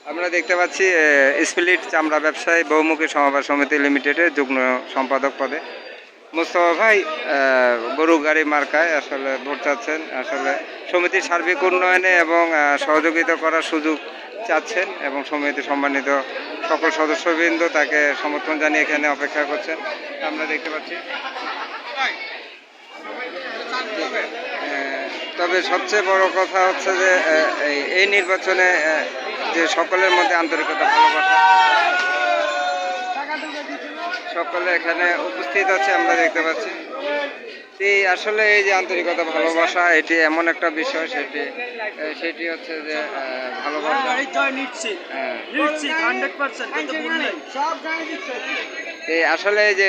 আমরা দেখতে পাচ্ছি স্পিলিট চামড়া ব্যবসায়ী বহুমুখী সমবায় সমিতি লিমিটেডের যুগ্ম সম্পাদক পদে মোস্তফা ভাই গরু গাড়ি মার্কায় আসলে ভোট চাচ্ছেন। আসলে সমিতির সার্বিক উন্নয়নে এবং সহযোগিতা করার সুযোগ চাচ্ছেন এবং সমিতির সম্মানিত সকল সদস্যবৃন্দ তাকে সমর্থন জানিয়ে এখানে অপেক্ষা করছেন। আমরা দেখতে পাচ্ছি। তবে সবচেয়ে বড় কথা হচ্ছে যে এই নির্বাচনে যে সকলের মধ্যে আন্তরিকতা, ভালোবাসা, সকলে এখানে উপস্থিত আছে আমরা দেখতে পাচ্ছি। আসলে এই যে আন্তরিকতা, ভালোবাসা, এটি এমন একটা বিষয়, সেটি হচ্ছে যে ভালোবাসা। আসলে এই যে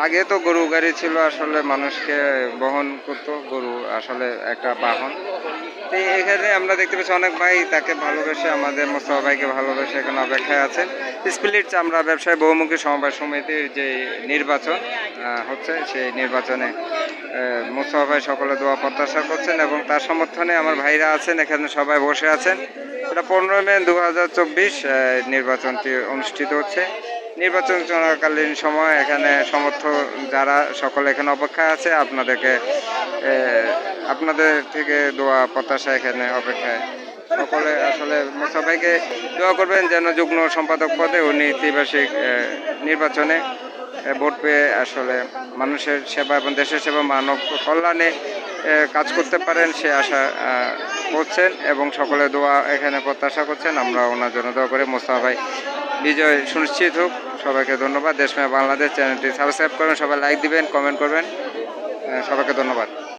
আগে তো গরু গাড়ি ছিল, আসলে মানুষকে বহন করতো গরু, আসলে একটা বাহন। তো এখানে আমরা দেখতে পাচ্ছি অনেক ভাই তাকে ভালোবেসে, আমাদের মোস্তফা ভাইকে ভালোবেসে এখানে অপেক্ষায় আছেন। স্পিলিট চামড়া ব্যবসায়ী বহুমুখী সমবায় সমিতির যে নির্বাচন হচ্ছে, সেই নির্বাচনে মোস্তফা ভাই সকলে দোয়া প্রত্যাশা করছেন এবং তার সমর্থনে আমার ভাইরা আছেন, এখানে সবাই বসে আছেন। এটা 15 মে 2024 নির্বাচনটি অনুষ্ঠিত হচ্ছে। নির্বাচন চলাকালীন সময় এখানে সমর্থক যারা সকলে এখানে অপেক্ষায় আছে, আপনাদের থেকে দোয়া প্রত্যাশা এখানে অপেক্ষায় সকলে। আসলে মোস্তফা ভাইকে দোয়া করবেন যেন যুগ্ম সম্পাদক পদে উনি ত্রিবার্ষিক নির্বাচনে ভোট পেয়ে আসলে মানুষের সেবা এবং দেশের সেবা, মানব কল্যাণে কাজ করতে পারেন সে আশা করছেন এবং সকলে দোয়া এখানে প্রত্যাশা করছেন। আমরা ওনার জন্য দোয়া করে মোস্তফা ভাই বিজয় সুনিশ্চিত হোক। সবাইকে ধন্যবাদ। দেশমেয়া বাংলাদেশ চ্যানেলটি সাবস্ক্রাইব করবেন, সবাই লাইক দিবেন, কমেন্ট করবেন। সবাইকে ধন্যবাদ।